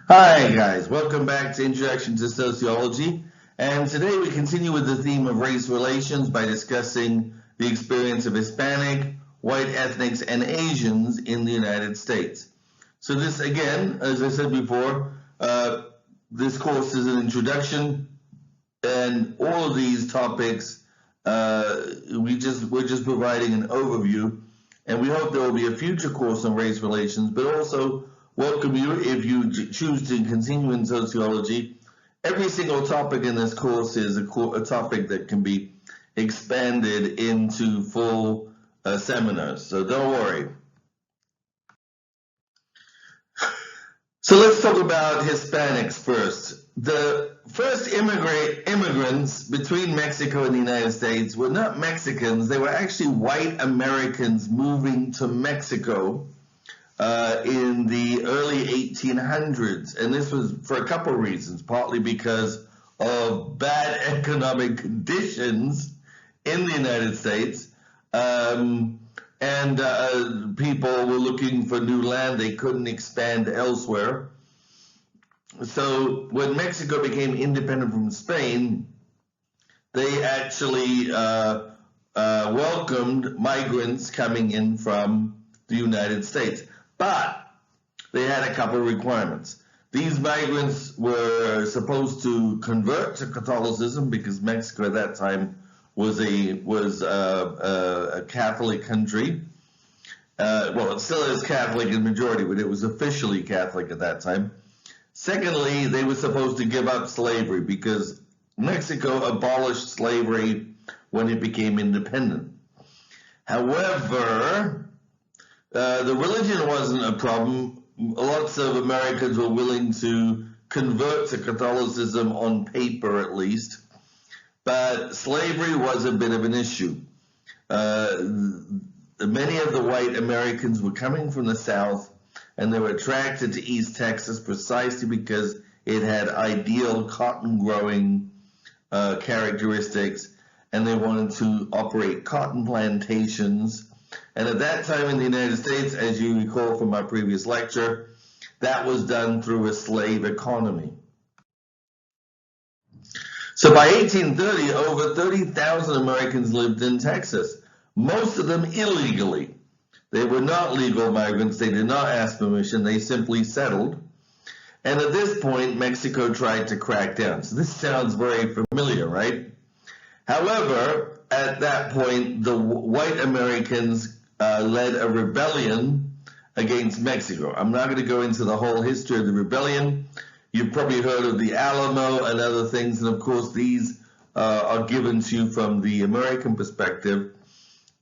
Hi guys, welcome back to Introduction to Sociology, and today we continue with the theme of race relations by discussing the experience of Hispanic, white ethnics, and Asians in the United States. So this again, as I said before, this course is an introduction, and all of these topics, we're just providing an overview, and we hope there will be a future course on race relations, but also welcome you if you choose to continue in sociology. Every single topic in this course is a topic that can be expanded into full seminars, so don't worry. So let's talk about Hispanics first. The first immigrants between Mexico and the United States were not Mexicans, they were actually white Americans moving to Mexico in the early 1800s, and this was for a couple of reasons, partly because of bad economic conditions in the United States, and people were looking for new land. They couldn't expand elsewhere. So when Mexico became independent from Spain, they actually welcomed migrants coming in from the United States. But they had a couple of requirements. These migrants were supposed to convert to Catholicism because Mexico at that time was a Catholic country. Well, it still is Catholic in majority, but it was officially Catholic at that time. Secondly, they were supposed to give up slavery because Mexico abolished slavery when it became independent. However, the religion wasn't a problem. Lots of Americans were willing to convert to Catholicism on paper, at least, but slavery was a bit of an issue. Many of the white Americans were coming from the South, and they were attracted to East Texas precisely because it had ideal cotton growing characteristics, and they wanted to operate cotton plantations. And at that time in the United States, as you recall from our previous lecture, that was done through a slave economy. So by 1830, over 30,000 Americans lived in Texas, most of them illegally. They were not legal migrants. They did not ask permission. They simply settled. And at this point, Mexico tried to crack down. So this sounds very familiar, right? However, at that point, the white Americans led a rebellion against Mexico. I'm not going to go into the whole history of the rebellion. You've probably heard of the Alamo and other things, and of course these are given to you from the American perspective.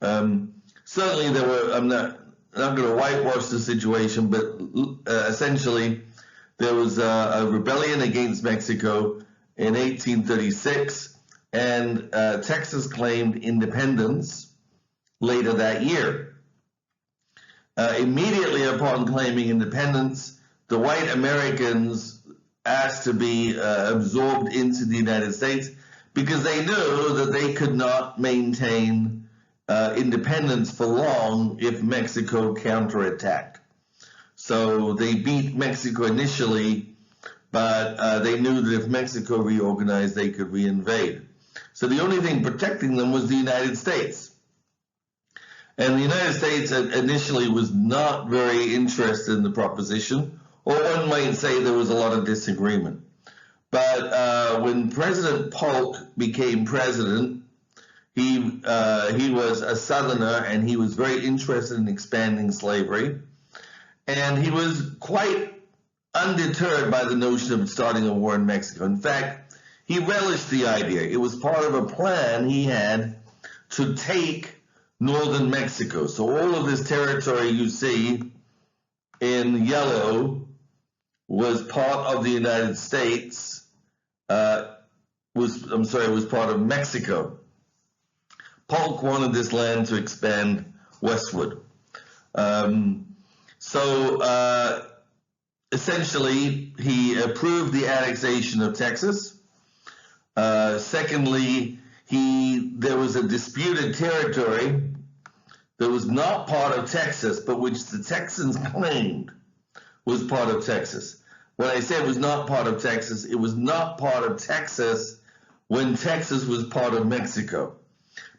Certainly there were, I'm not going to whitewash the situation, but essentially there was a rebellion against Mexico in 1836, and Texas claimed independence later that year. Immediately upon claiming independence, the white Americans asked to be absorbed into the United States because they knew that they could not maintain independence for long if Mexico counterattacked. So they beat Mexico initially, but they knew that if Mexico reorganized, they could reinvade. So the only thing protecting them was the United States. And the United States initially was not very interested in the proposition, or one might say there was a lot of disagreement. But when President Polk became president, he was a Southerner, and he was very interested in expanding slavery. And he was quite undeterred by the notion of starting a war in Mexico. In fact, he relished the idea. It was part of a plan he had to take northern Mexico. So all of this territory you see in yellow was part of the United States, was part of Mexico. Polk wanted this land to expand westward. Essentially, he approved the annexation of Texas. Secondly, there was a disputed territory that was not part of Texas, but which the Texans claimed was part of Texas. When I say it was not part of Texas, it was not part of Texas when Texas was part of Mexico.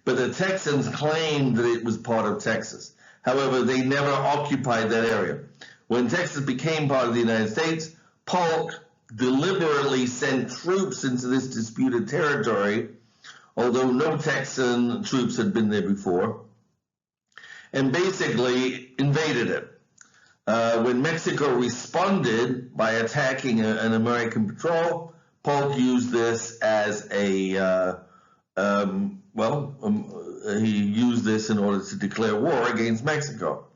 But the Texans claimed that it was part of Texas. However, they never occupied that area. When Texas became part of the United States, Polk deliberately sent troops into this disputed territory, although no Texan troops had been there before, and basically invaded it. When Mexico responded by attacking an American patrol, Polk used this as a, he used this in order to declare war against Mexico.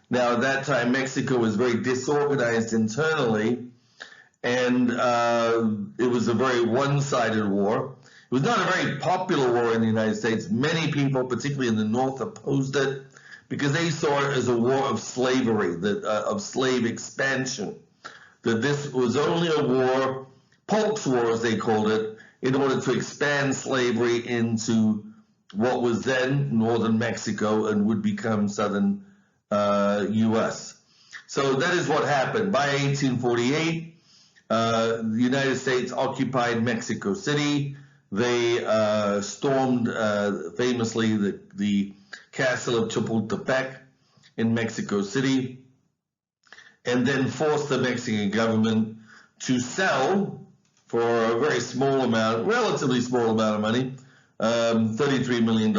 Now, at that time, Mexico was very disorganized internally, and it was a very one-sided war. It was not a very popular war in the United States. Many people, particularly in the North, opposed it because they saw it as a war of slavery, of slave expansion, that this was only a war, Polk's War as they called it, in order to expand slavery into what was then northern Mexico and would become southern U.S. So that is what happened. By 1848, the United States occupied Mexico City. They stormed famously the castle of Chapultepec in Mexico City, and then forced the Mexican government to sell for a very small amount, relatively small amount of money, $33 million,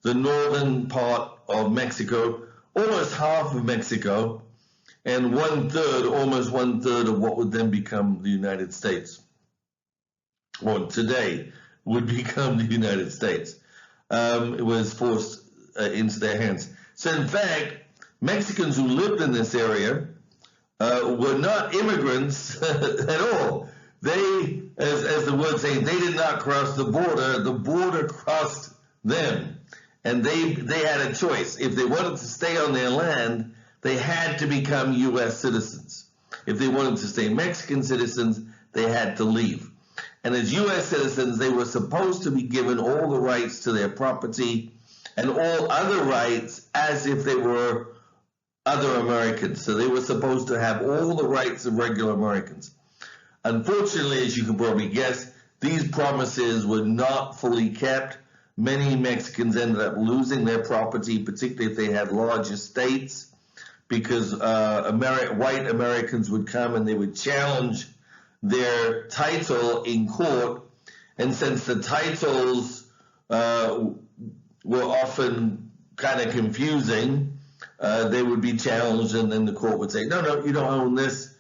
the northern part of Mexico, almost half of Mexico, and almost one third of what would then become the United States, or today would become the United States. It was forced into their hands. So in fact, Mexicans who lived in this area were not immigrants at all. They, as the word says, they did not cross the border crossed them. And they had a choice. If they wanted to stay on their land, they had to become U.S. citizens. If they wanted to stay Mexican citizens, they had to leave. And as U.S. citizens, they were supposed to be given all the rights to their property and all other rights as if they were other Americans. So they were supposed to have all the rights of regular Americans. Unfortunately, as you can probably guess, these promises were not fully kept. Many Mexicans ended up losing their property, particularly if they had large estates, because white Americans would come and they would challenge their title in court. And since the titles were often kind of confusing, they would be challenged, and then the court would say, no, you don't own this.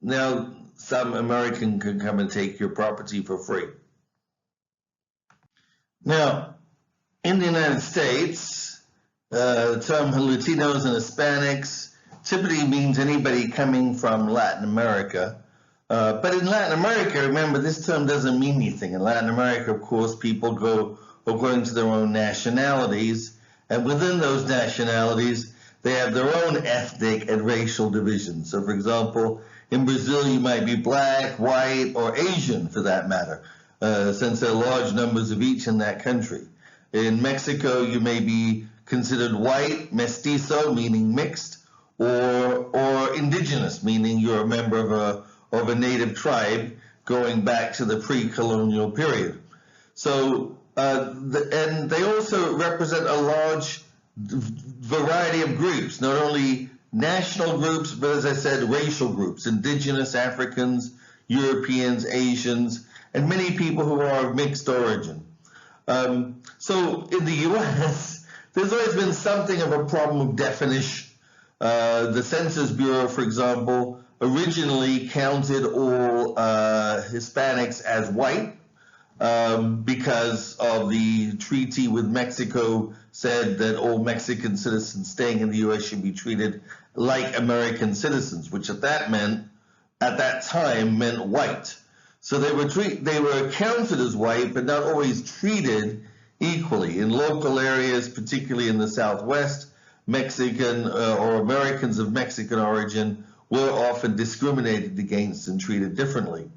Now some American can come and take your property for free. Now, in the United States, the term Latinos and Hispanics typically means anybody coming from Latin America. But in Latin America, remember, this term doesn't mean anything. In Latin America, of course, people go according to their own nationalities, and within those nationalities, they have their own ethnic and racial divisions. So, for example, in Brazil, you might be black, white, or Asian, for that matter, since there are large numbers of each in that country. In Mexico, you may be considered white, mestizo, meaning mixed, or indigenous, meaning you're a member of a native tribe going back to the pre-colonial period. So, and they also represent a large variety of groups, not only national groups, but as I said, racial groups, indigenous, Africans, Europeans, Asians, and many people who are of mixed origin. So in the U.S., there's always been something of a problem of definition. The Census Bureau, for example, originally counted all Hispanics as white because of the treaty with Mexico said that all Mexican citizens staying in the U.S. should be treated like American citizens, which at that time meant white. So they were counted as white, but not always treated equally. In local areas, particularly in the Southwest, Mexican or Americans of Mexican origin were often discriminated against and treated differently.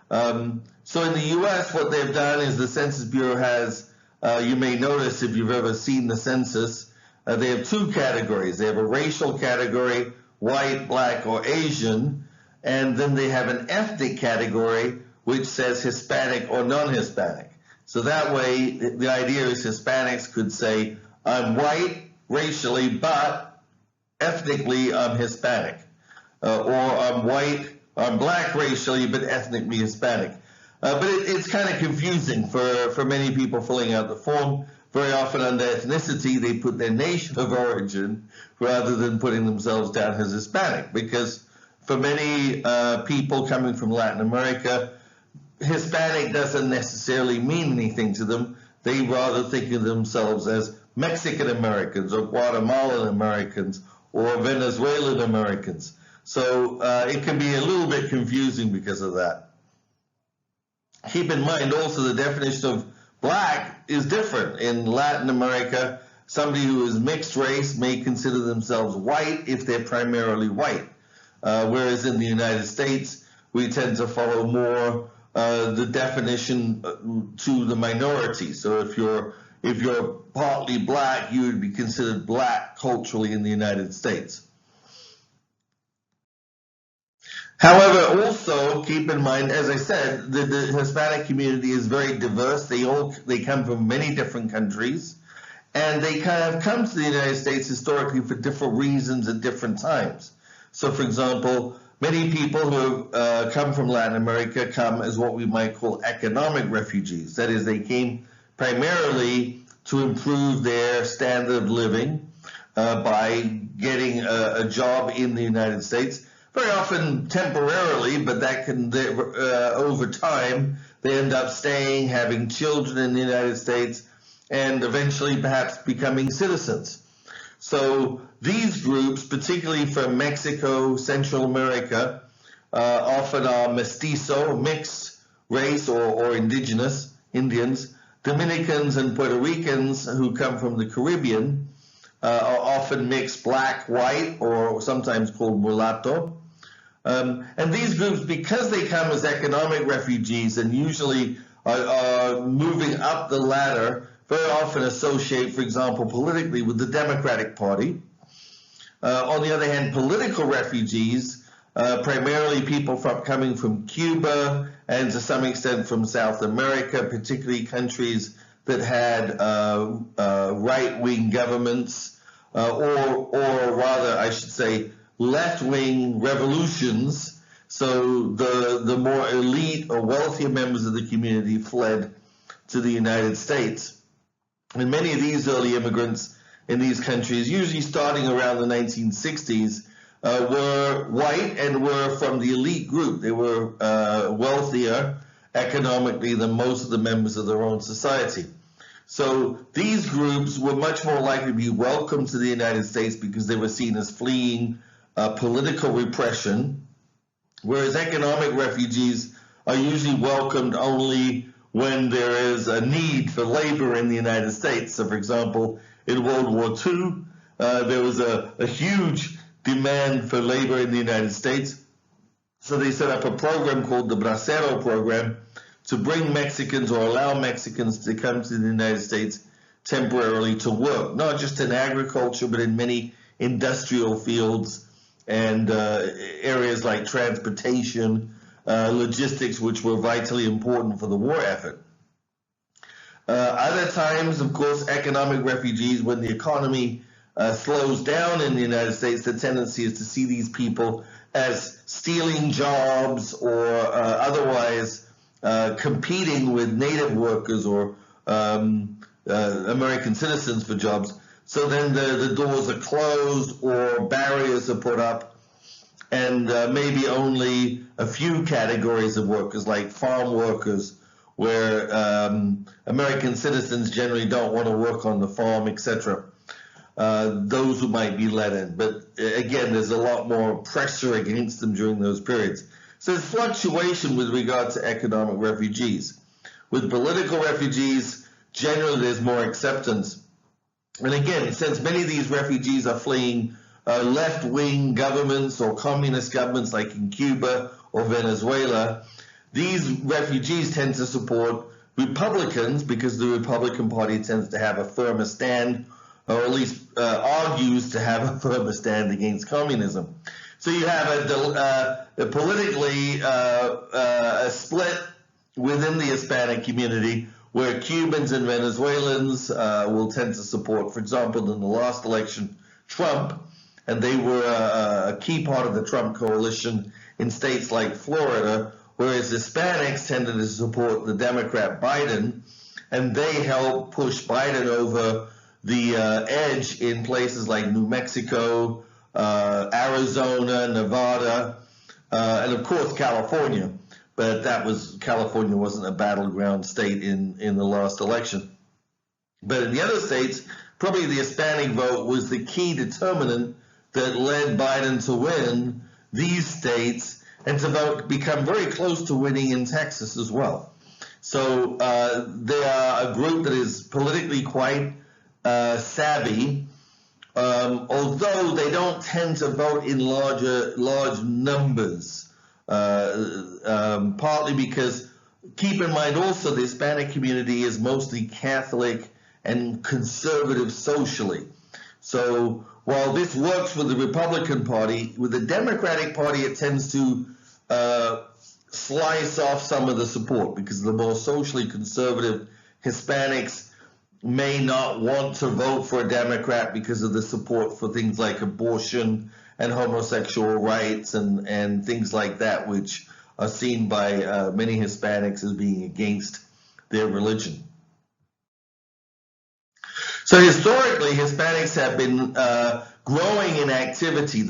So in the U.S., what they've done is the Census Bureau has, you may notice if you've ever seen the census, they have two categories. They have a racial category, white, black, or Asian, and then they have an ethnic category which says Hispanic or non-Hispanic. So that way, the idea is Hispanics could say, I'm white racially, but ethnically I'm Hispanic. Or I'm white, I'm black racially, but ethnically Hispanic. But it's kind of confusing for many people filling out the form. Very often under ethnicity, they put their nation of origin rather than putting themselves down as Hispanic, because for many people coming from Latin America, Hispanic doesn't necessarily mean anything to them. They rather think of themselves as Mexican Americans or Guatemalan Americans or Venezuelan Americans. So it can be a little bit confusing because of that. Keep in mind also the definition of black is different. In Latin America, somebody who is mixed race may consider themselves white if they're primarily white. Whereas in the United States, we tend to follow more the definition to the minority. So if you're partly black, you would be considered black culturally in the United States. However, also keep in mind, as I said, the Hispanic community is very diverse. They come from many different countries, and they kind of come to the United States historically for different reasons at different times. So, for example, many people who have come from Latin America come as what we might call economic refugees. That is, they came primarily to improve their standard of living by getting a job in the United States. Very often temporarily, but that can, over time, they end up staying, having children in the United States, and eventually perhaps becoming citizens. So these groups, particularly from Mexico, Central America, often are mestizo, mixed race or indigenous Indians. Dominicans and Puerto Ricans who come from the Caribbean are often mixed black, white, or sometimes called mulatto. And these groups, because they come as economic refugees and usually are moving up the ladder, very often associate, for example, politically with the Democratic Party. On the other hand, political refugees, primarily people coming from Cuba and to some extent from South America, particularly countries that had right-wing governments, or rather, I should say, left-wing revolutions. So the more elite or wealthier members of the community fled to the United States. And many of these early immigrants in these countries, usually starting around the 1960s, were white and were from the elite group. They were wealthier economically than most of the members of their own society. So these groups were much more likely to be welcomed to the United States because they were seen as fleeing political repression, whereas economic refugees are usually welcomed only when there is a need for labor in the United States. So, for example, in World War II, there was a huge demand for labor in the United States. So they set up a program called the Bracero program to bring Mexicans or allow Mexicans to come to the United States temporarily to work, not just in agriculture, but in many industrial fields and areas like transportation, logistics, which were vitally important for the war effort. Other times, of course, economic refugees, when the economy slows down in the United States, the tendency is to see these people as stealing jobs or otherwise competing with native workers or American citizens for jobs. So then the doors are closed or barriers are put up, and maybe only a few categories of workers, like farm workers, where American citizens generally don't want to work on the farm, etc. Those who might be let in. But again, there's a lot more pressure against them during those periods. So there's fluctuation with regard to economic refugees. With political refugees, generally there's more acceptance. And again, since many of these refugees are fleeing left-wing governments or communist governments like in Cuba or Venezuela, these refugees tend to support Republicans because the Republican Party tends to have a firmer stand, or at least argues to have a firmer stand against communism. So you have a politically a split within the Hispanic community where Cubans and Venezuelans will tend to support, for example, in the last election, Trump, and they were a key part of the Trump coalition in states like Florida, whereas Hispanics tended to support the Democrat Biden, and they helped push Biden over the edge in places like New Mexico, Arizona, Nevada, and of course California. But California wasn't a battleground state in the last election. But in the other states, probably the Hispanic vote was the key determinant that led Biden to win these states and to become very close to winning in Texas as well. So they are a group that is politically quite savvy, although they don't tend to vote in large numbers. Partly because, keep in mind also, the Hispanic community is mostly Catholic and conservative socially. So while this works for the Republican Party, with the Democratic Party it tends to slice off some of the support because the more socially conservative Hispanics may not want to vote for a Democrat because of the support for things like abortion and homosexual rights and things like that, which are seen by many Hispanics as being against their religion. So historically, Hispanics have been growing in activity.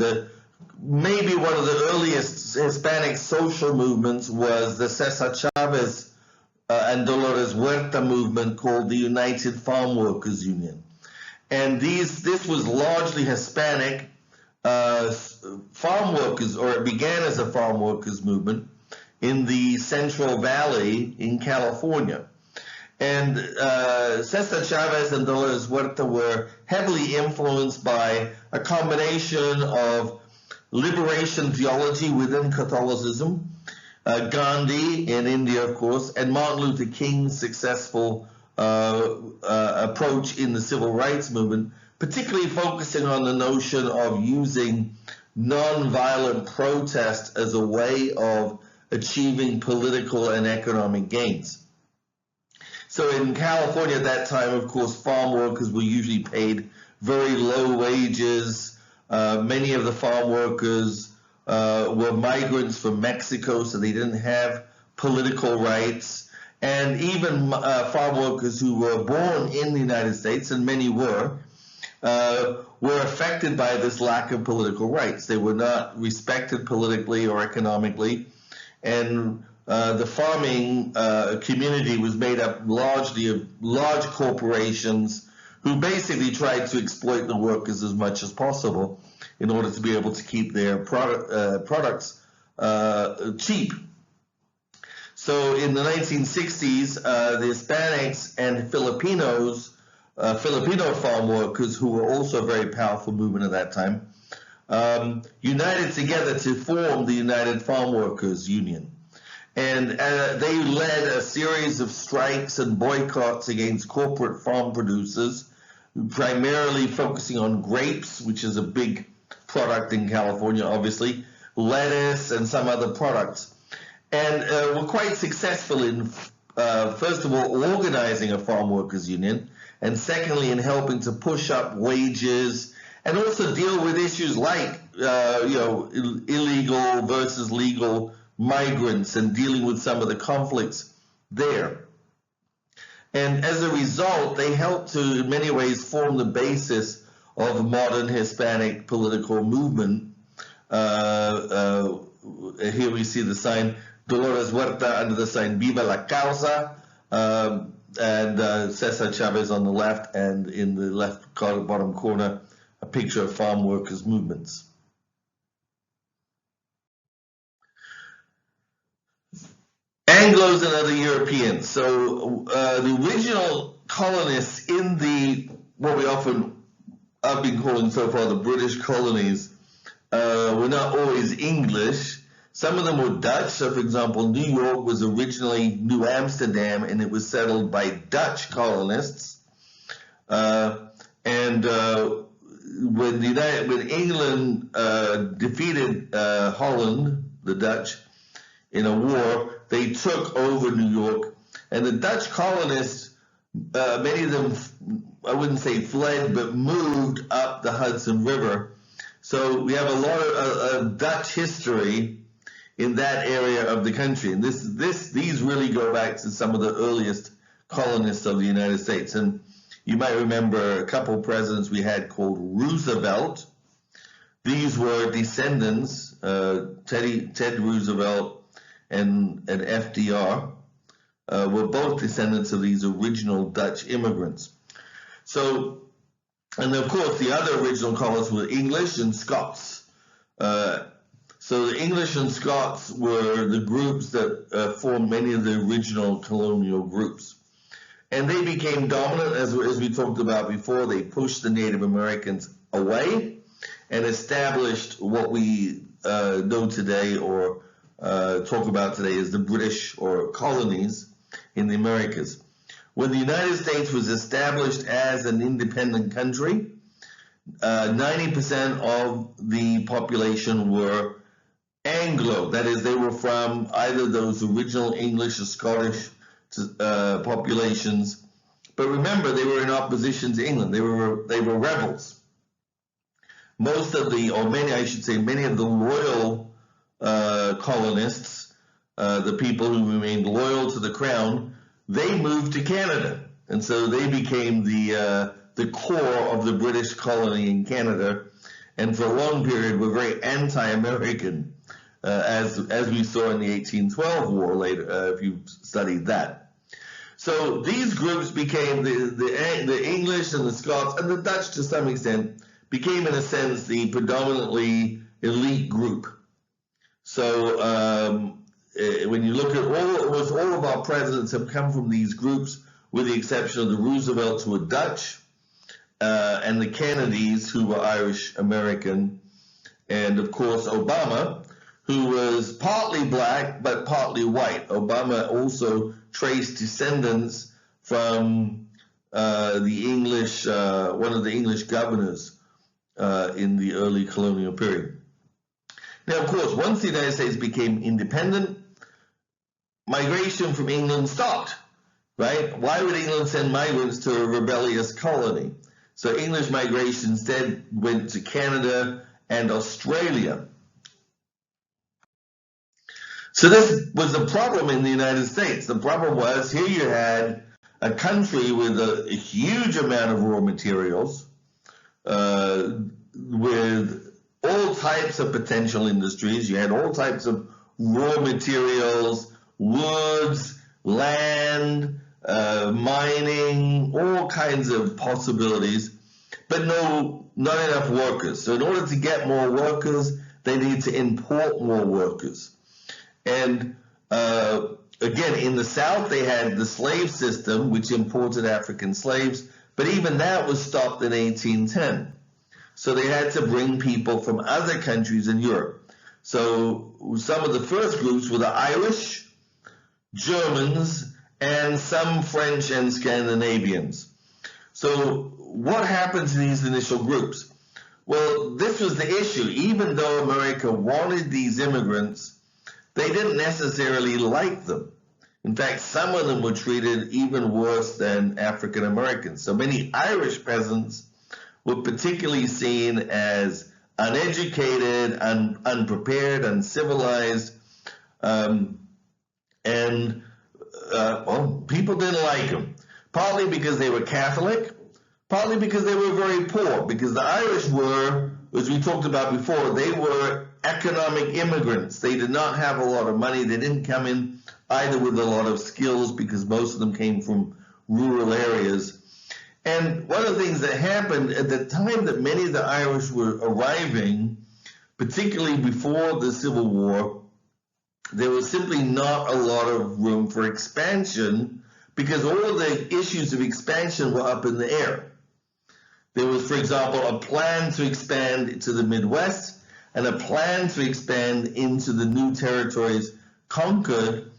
Maybe one of the earliest Hispanic social movements was the Cesar Chavez and Dolores Huerta movement called the United Farm Workers Union. And this was largely Hispanic farm workers, or it began as a farm workers movement in the Central Valley in California. And Cesar Chavez and Dolores Huerta were heavily influenced by a combination of liberation theology within Catholicism, Gandhi in India, of course, and Martin Luther King's successful approach in the civil rights movement, particularly focusing on the notion of using nonviolent protest as a way of achieving political and economic gains. So in California at that time, of course, farm workers were usually paid very low wages. Many of the farm workers were migrants from Mexico, so they didn't have political rights. And even farm workers who were born in the United States, and many were affected by this lack of political rights. They were not respected politically or economically, and the farming community was made up largely of large corporations who basically tried to exploit the workers as much as possible in order to be able to keep their products cheap. So in the 1960s, the Hispanics and Filipinos, Filipino farm workers, who were also a very powerful movement at that time, united together to form the United Farm Workers Union. And they led a series of strikes and boycotts against corporate farm producers, primarily focusing on grapes, which is a big product in California, obviously, lettuce, and some other products. And were quite successful in, first of all, organizing a farm workers union, and secondly, in helping to push up wages and also deal with issues like, illegal versus legal migrants and dealing with some of the conflicts there. And as a result, they helped to, in many ways, form the basis of a modern Hispanic political movement. Here we see the sign Dolores Huerta under the sign Viva la Causa, and Cesar Chavez on the left, and in the left bottom corner, a picture of farm workers' movements. Anglos and other Europeans. So the original colonists in what we often have been calling so far the British colonies were not always English. Some of them were Dutch. So, for example, New York was originally New Amsterdam, and it was settled by Dutch colonists. And when England defeated Holland, the Dutch, in a war, they took over New York, and the Dutch colonists, many of them, I wouldn't say fled, but moved up the Hudson River. So we have a lot of Dutch history in that area of the country, and these really go back to some of the earliest colonists of the United States. And you might remember a couple presidents we had called Roosevelt. These were descendants, Ted Roosevelt and FDR were both descendants of these original Dutch immigrants. So, and of course, the other original colonists were English and Scots. So the English and Scots were the groups that formed many of the original colonial groups. And they became dominant, as we talked about before. They pushed the Native Americans away and established what we know today or talk about today as the British or colonies in the Americas. When the United States was established as an independent country, 90% of the population were Anglo. That is, they were from either those original English or Scottish populations. But remember, they were in opposition to England. They were rebels. Most of the, or many, I should say, many of the loyal colonists, the people who remained loyal to the crown, they moved to Canada, and so they became the core of the British colony in Canada, and for a long period were very anti-American, as we saw in the 1812 war later, if you studied that. So these groups became the English and the Scots and the Dutch to some extent became in a sense the predominantly elite group. So when you look at almost all of our presidents have come from these groups, with the exception of the Roosevelts, who were Dutch, and the Kennedys, who were Irish American, and of course Obama, who was partly black but partly white. Obama also traced descendants from the English, one of the English governors in the early colonial period. Now, of course, once the United States became independent, migration from England stopped, right? Why would England send migrants to a rebellious colony? So English migration instead went to Canada and Australia. So this was a problem in the United States. The problem was here you had a country with a huge amount of raw materials, with all types of potential industries. You had all types of raw materials, woods, land, mining, all kinds of possibilities, but not enough workers. So in order to get more workers, they need to import more workers. And again, in the South, they had the slave system, which imported African slaves, but even that was stopped in 1810. So they had to bring people from other countries in Europe. So some of the first groups were the Irish, Germans, and some French and Scandinavians. So what happened to these initial groups? Well, this was the issue. Even though America wanted these immigrants, they didn't necessarily like them. In fact, some of them were treated even worse than African Americans. So many Irish peasants were particularly seen as uneducated, unprepared, uncivilized, well, people didn't like them, partly because they were Catholic, partly because they were very poor, because the Irish were, as we talked about before, they were economic immigrants. They did not have a lot of money. They didn't come in either with a lot of skills, because most of them came from rural areas. And one of the things that happened at the time that many of the Irish were arriving, particularly before the Civil War, there was simply not a lot of room for expansion, because all of the issues of expansion were up in the air. There was, for example, a plan to expand to the Midwest and a plan to expand into the new territories conquered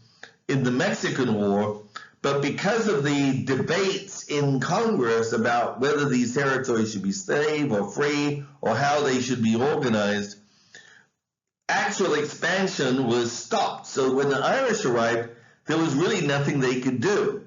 in the Mexican War, But because of the debates in Congress about whether these territories should be slave or free or how they should be organized, actual expansion was stopped. So when the Irish arrived, there was really nothing they could do.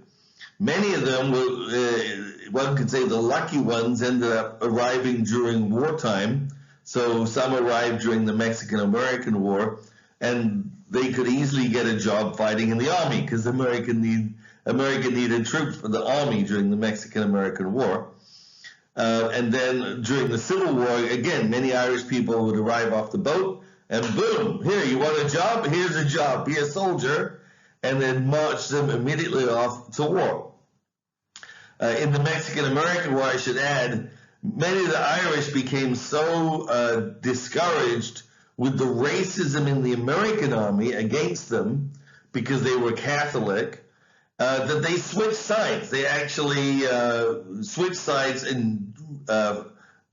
Many of them were, one could say the lucky ones, ended up arriving during wartime. So some arrived during the Mexican-American War, and they could easily get a job fighting in the army because America needed troops for the army during the Mexican-American War. And then during the Civil War, again, many Irish people would arrive off the boat, and boom, here, you want a job? Here's a job, be a soldier, and then march them immediately off to war. In the Mexican-American War, I should add, many of the Irish became so discouraged with the racism in the American army against them because they were Catholic, that they switched sides. They actually switched sides and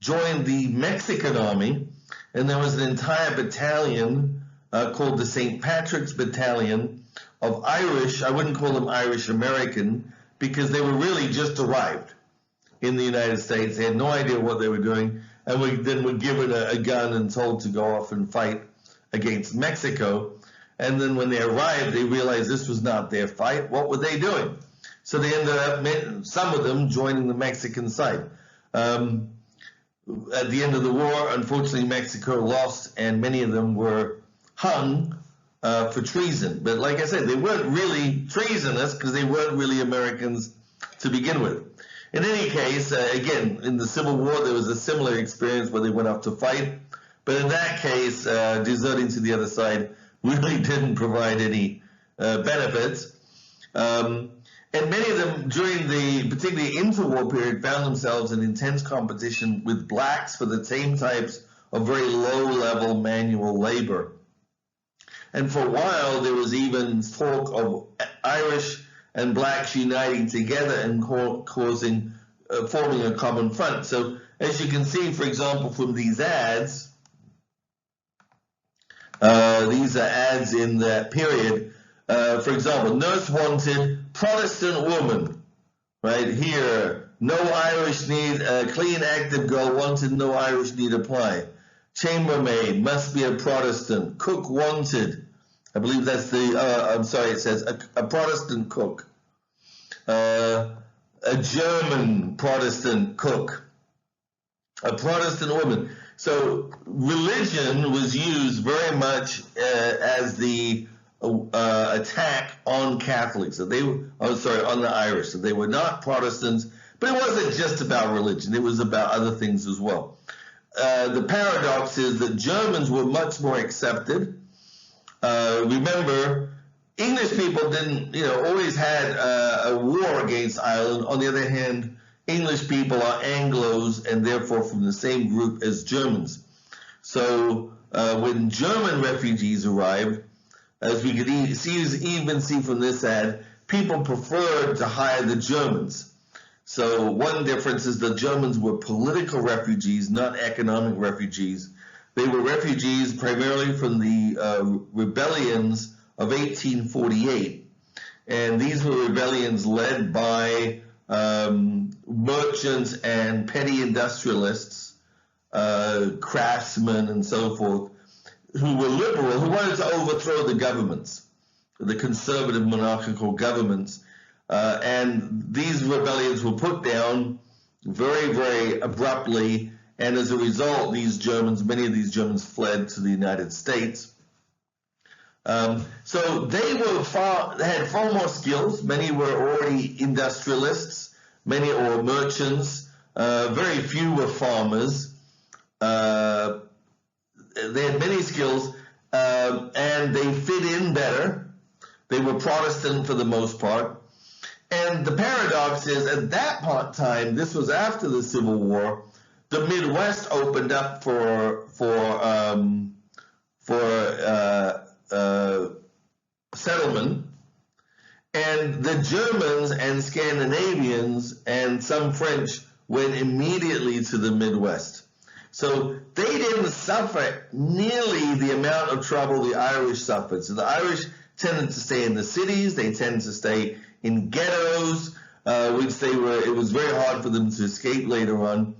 joined the Mexican army, and there was an entire battalion called the St. Patrick's Battalion of Irish. I wouldn't call them Irish American because they were really just arrived in the United States. They had no idea what they were doing, and then were given a gun and told to go off and fight against Mexico. And then when they arrived, they realized this was not their fight. What were they doing? So they ended up, some of them, joining the Mexican side. At the end of the war, unfortunately, Mexico lost, and many of them were hung for treason. But like I said, they weren't really treasonous because they weren't really Americans to begin with. In any case, again, in the Civil War, there was a similar experience where they went off to fight. But in that case, deserting to the other side really didn't provide any benefits. And many of them, during the particularly interwar period, found themselves in intense competition with blacks for the same types of very low-level manual labor. And for a while, there was even talk of Irish and blacks uniting together and forming a common front. So as you can see, for example, from these ads, these are ads in that period. For example, nurse wanted, Protestant woman, right here. No Irish need, clean active girl wanted, no Irish need apply. Chambermaid must be a Protestant. Cook wanted. I believe that's I'm sorry, it says a Protestant cook. A German Protestant cook. A Protestant woman. So religion was used very much as the attack on Catholics. So they were, on the Irish. So they were not Protestants, but it wasn't just about religion. It was about other things as well. The paradox is that Germans were much more accepted. Remember, English people didn't, always had a war against Ireland. On the other hand, English people are Anglos and therefore from the same group as Germans. So when German refugees arrived, as we could even see from this ad, people preferred to hire the Germans. So one difference is the Germans were political refugees, not economic refugees. They were refugees primarily from the rebellions of 1848. And these were rebellions led by merchants and petty industrialists, craftsmen and so forth, who were liberal, who wanted to overthrow the governments, the conservative monarchical governments. And these rebellions were put down very, very abruptly. And as a result, many of these Germans fled to the United States. So they had far more skills. Many were already industrialists, many were merchants, very few were farmers. They had many skills, and they fit in better. They were Protestant for the most part. And the paradox is, at that time, this was after the Civil War, the Midwest opened up for settlement, and the Germans and Scandinavians and some French went immediately to the Midwest. So they didn't suffer nearly the amount of trouble the Irish suffered. So the Irish tended to stay in the cities. They tended to stay in ghettos, which it was very hard for them to escape later on.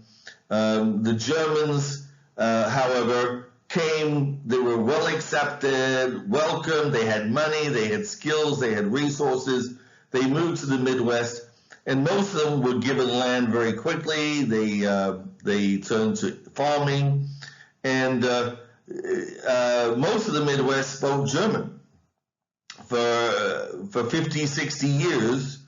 The Germans, however, came, they were well accepted, welcomed, they had money, they had skills, they had resources. They moved to the Midwest, and most of them were given land very quickly. They turned to farming, and most of the Midwest spoke German. For 50, 60 years,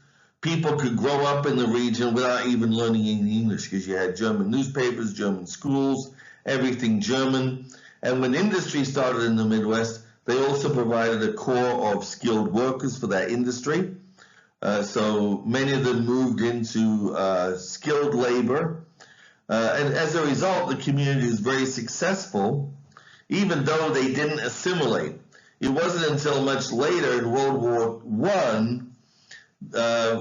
people could grow up in the region without even learning any English, because you had German newspapers, German schools, everything German. And when industry started in the Midwest, they also provided a core of skilled workers for that industry. So many of them moved into skilled labor. And as a result, the community is very successful, even though they didn't assimilate. It wasn't until much later in World War I,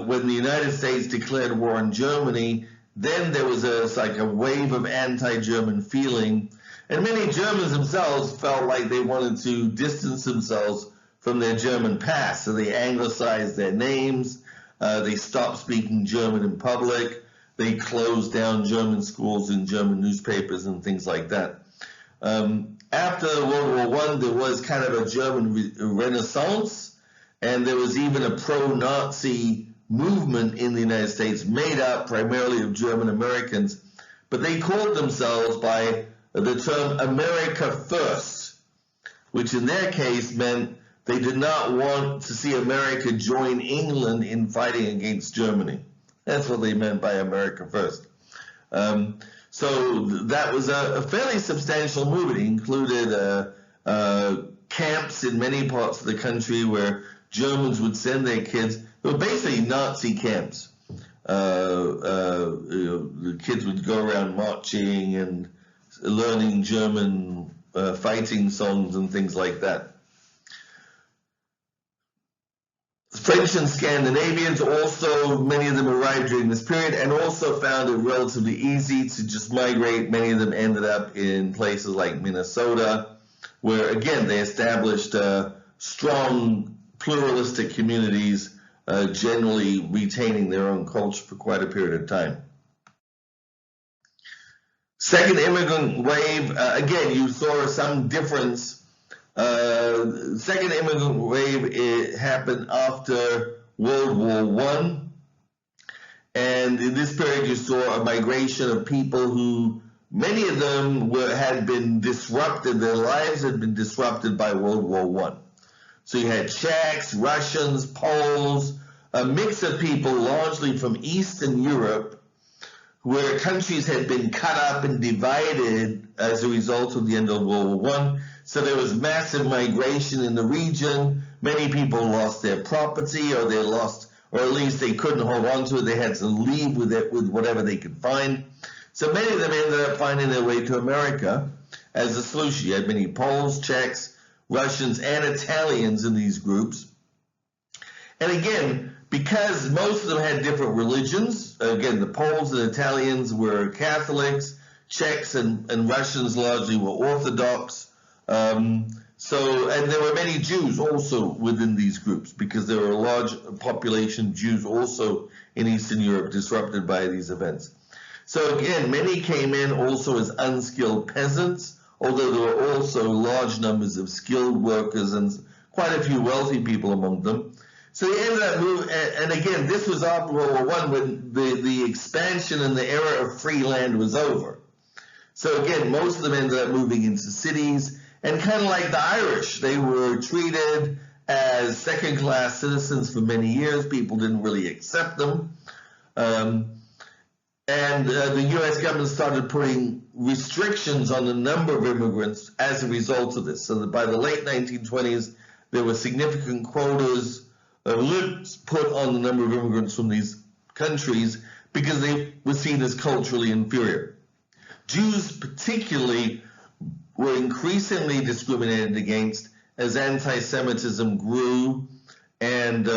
when the United States declared war on Germany, then there was a wave of anti-German feeling. And many Germans themselves felt like they wanted to distance themselves from their German past. So they anglicized their names. They stopped speaking German in public. They closed down German schools and German newspapers and things like that. After World War I, there was kind of a German renaissance, and there was even a pro-Nazi movement in the United States made up primarily of German Americans, but they called themselves by the term America First, which in their case meant they did not want to see America join England in fighting against Germany. That's what they meant by America First. So that was a fairly substantial movement. It included camps in many parts of the country where Germans would send their kids. They were basically Nazi camps. The kids would go around marching and learning German fighting songs and things like that. French and Scandinavians also, many of them arrived during this period and also found it relatively easy to just migrate. Many of them ended up in places like Minnesota, where again they established strong pluralistic communities, generally retaining their own culture for quite a period of time. Second immigrant wave, again, you saw some difference. Second immigrant wave, it happened after World War I. And in this period, you saw a migration of people who, many of them had been disrupted, their lives had been disrupted by World War I. So you had Czechs, Russians, Poles, a mix of people largely from Eastern Europe, where countries had been cut up and divided as a result of the end of World War I. So there was massive migration in the region. Many people lost their property, or at least they couldn't hold on to it. They had to leave with it, with whatever they could find. So many of them ended up finding their way to America as a solution. You had many Poles, Czechs, Russians, and Italians in these groups. And again, because most of them had different religions, again, the Poles and Italians were Catholics, Czechs and Russians largely were Orthodox. And there were many Jews also within these groups, because there were a large population of Jews also in Eastern Europe disrupted by these events. So again, many came in also as unskilled peasants, although there were also large numbers of skilled workers and quite a few wealthy people among them. So they ended up moving, and again, this was after World War I, when the expansion and the era of free land was over. So again, most of them ended up moving into cities, and kind of like the Irish, they were treated as second-class citizens for many years. People didn't really accept them. The U.S. government started putting restrictions on the number of immigrants as a result of this. So that by the late 1920s, there were significant quotas, limits put on the number of immigrants from these countries because they were seen as culturally inferior. Jews particularly were increasingly discriminated against as anti-Semitism grew, and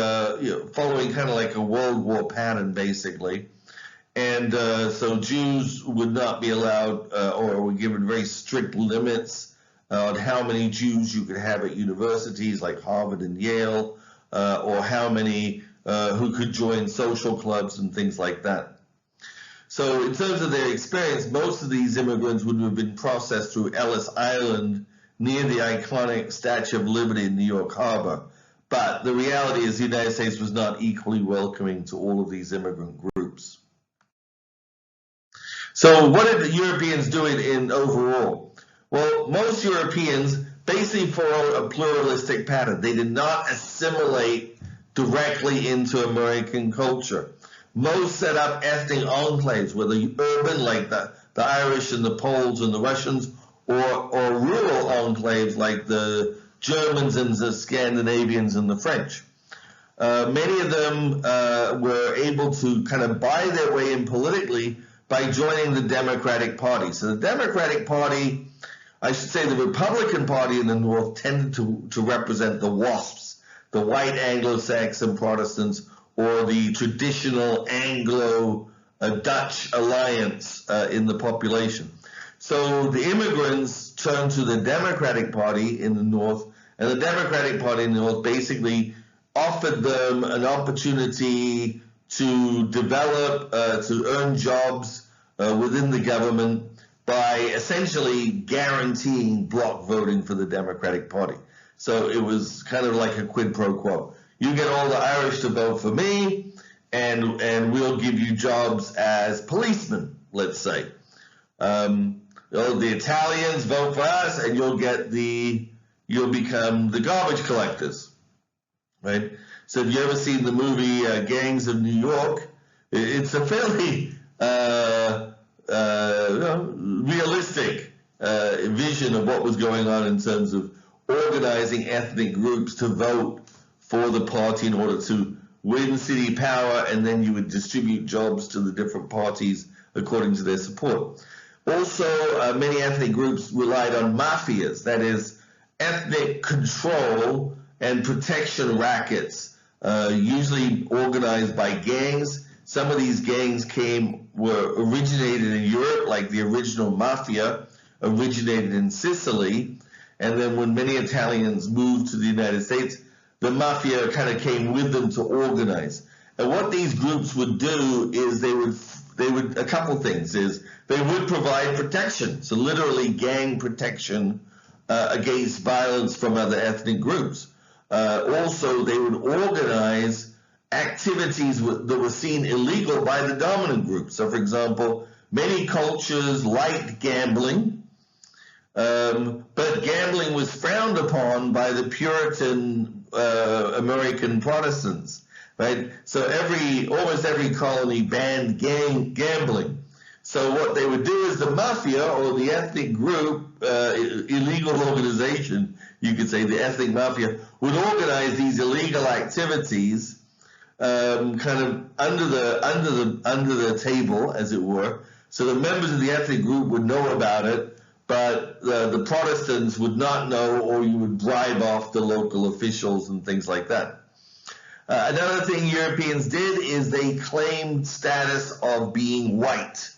following kind of like a World War pattern, basically. And so Jews would not be allowed, or were given very strict limits on how many Jews you could have at universities like Harvard and Yale, or how many who could join social clubs and things like that. So in terms of their experience, most of these immigrants would have been processed through Ellis Island near the iconic Statue of Liberty in New York Harbor. But the reality is the United States was not equally welcoming to all of these immigrant groups. So what did the Europeans do in overall? Well, most Europeans basically follow a pluralistic pattern. They did not assimilate directly into American culture. Most set up ethnic enclaves, whether urban, like the Irish and the Poles and the Russians, or rural enclaves like the Germans and the Scandinavians and the French. Many of them were able to kind of buy their way in politically by joining the Democratic Party. So the Democratic Party, I should say the Republican Party in the North, tended to represent the WASPs, the white Anglo-Saxon Protestants, or the traditional Anglo-Dutch alliance in the population. So the immigrants turned to the Democratic Party in the North, and the Democratic Party in the North basically offered them an opportunity to develop, to earn jobs within the government by essentially guaranteeing block voting for the Democratic Party. So it was kind of like a quid pro quo. You get all the Irish to vote for me, and we'll give you jobs as policemen, let's say. The Italians vote for us, and you'll become the garbage collectors, right? So have you ever seen the movie Gangs of New York? It's a fairly realistic vision of what was going on in terms of organizing ethnic groups to vote for the party in order to win city power, and then you would distribute jobs to the different parties according to their support. Also, many ethnic groups relied on mafias, that is, ethnic control and protection rackets, usually organized by gangs. Some of these gangs were originated in Europe, like the original mafia originated in Sicily, and then when many Italians moved to the United States, the mafia kind of came with them to organize. And what these groups would do is they would a couple things is they would provide protection, so literally gang protection against violence from other ethnic groups. Also, they would organize activities that were seen illegal by the dominant group. So, for example, many cultures liked gambling, but gambling was frowned upon by the Puritan American Protestants, right? So almost every colony banned gambling. So what they would do is the mafia, or the ethnic group, illegal organization, you could say the ethnic mafia, would organize these illegal activities kind of under the table, as it were. So the members of the ethnic group would know about it, but the Protestants would not know, or you would bribe off the local officials and things like that. Another thing Europeans did is they claimed status of being white.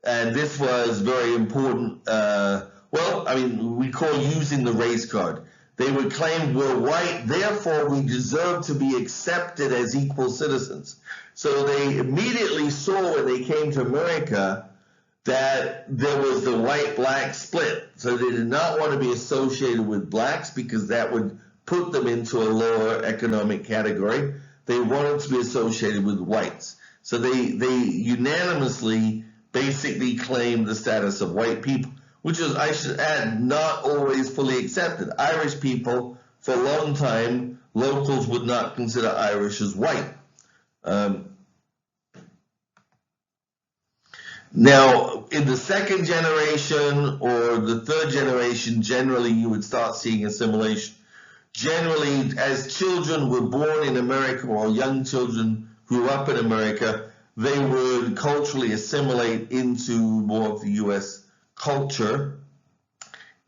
And this was very important. We call using the race card. They would claim we're white, therefore we deserve to be accepted as equal citizens. So they immediately saw when they came to America that there was the white-black split. So they did not want to be associated with blacks because that would put them into a lower economic category. They wanted to be associated with whites. So they unanimously basically claimed the status of white people, which is, I should add, not always fully accepted. Irish people, for a long time, locals would not consider Irish as white. Now, in the second generation or the third generation, generally you would start seeing assimilation. Generally, as children were born in America or young children grew up in America, they would culturally assimilate into more of the U.S. culture,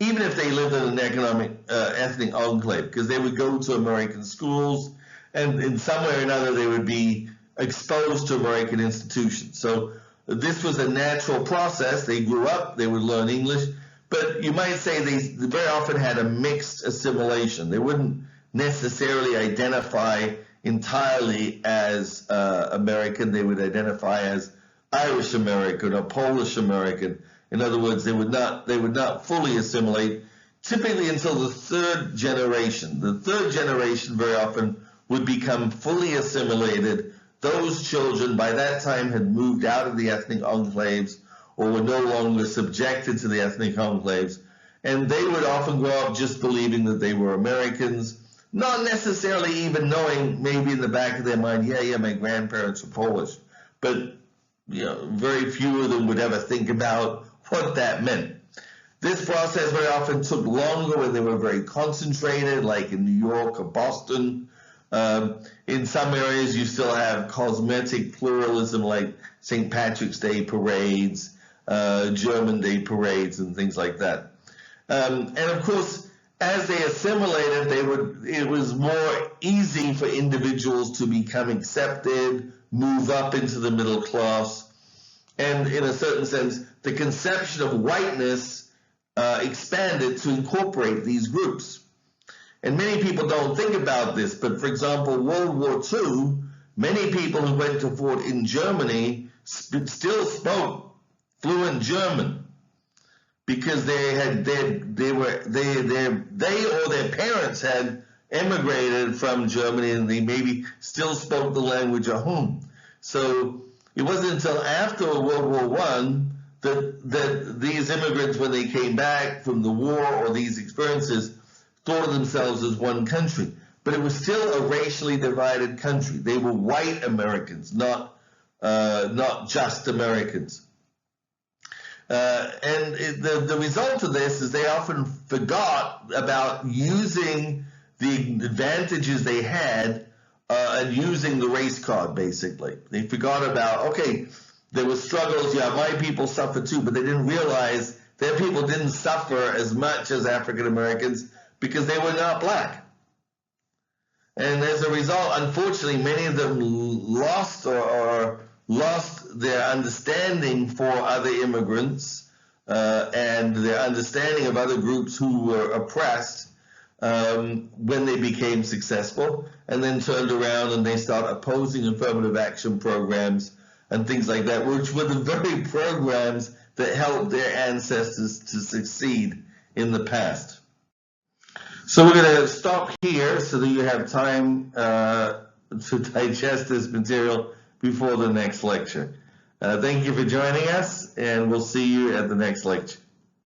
even if they lived in an ethnic enclave, because they would go to American schools, and in some way or another they would be exposed to American institutions. So this was a natural process. They grew up, they would learn English, but but you might say they very often had a mixed assimilation. They wouldn't necessarily identify entirely as American. They would identify as Irish American or Polish American. In other words, they would not fully assimilate, typically until the third generation. The third generation very often would become fully assimilated. Those children by that time had moved out of the ethnic enclaves or were no longer subjected to the ethnic enclaves, and they would often grow up just believing that they were Americans, not necessarily even knowing, maybe in the back of their mind, yeah, my grandparents were Polish, but very few of them would ever think about what that meant. This process very often took longer when they were very concentrated, like in New York or Boston. In some areas, you still have cosmetic pluralism, like St. Patrick's Day parades, German Day parades, and things like that. And of course, as they assimilated, it was more easy for individuals to become accepted, move up into the middle class, and in a certain sense, the conception of whiteness expanded to incorporate these groups. And many people don't think about this, but for example, World War II, many people who went to fought in Germany still spoke fluent German because they or their parents had emigrated from Germany and they maybe still spoke the language at home. So it wasn't until after World War I that these immigrants, when they came back from the war or these experiences, thought of themselves as one country. But it was still a racially divided country. They were white Americans, not just Americans. And the result of this is they often forgot about using the advantages they had and using the race card, basically. They forgot about, okay, there were struggles, my people suffered too, but they didn't realize their people didn't suffer as much as African Americans because they were not black. And as a result, unfortunately, many of them lost their understanding for other immigrants and their understanding of other groups who were oppressed when they became successful, and then turned around and they started opposing affirmative action programs and things like that, which were the very programs that helped their ancestors to succeed in the past. So we're going to stop here so that you have time to digest this material before the next lecture. Thank you for joining us, and we'll see you at the next lecture.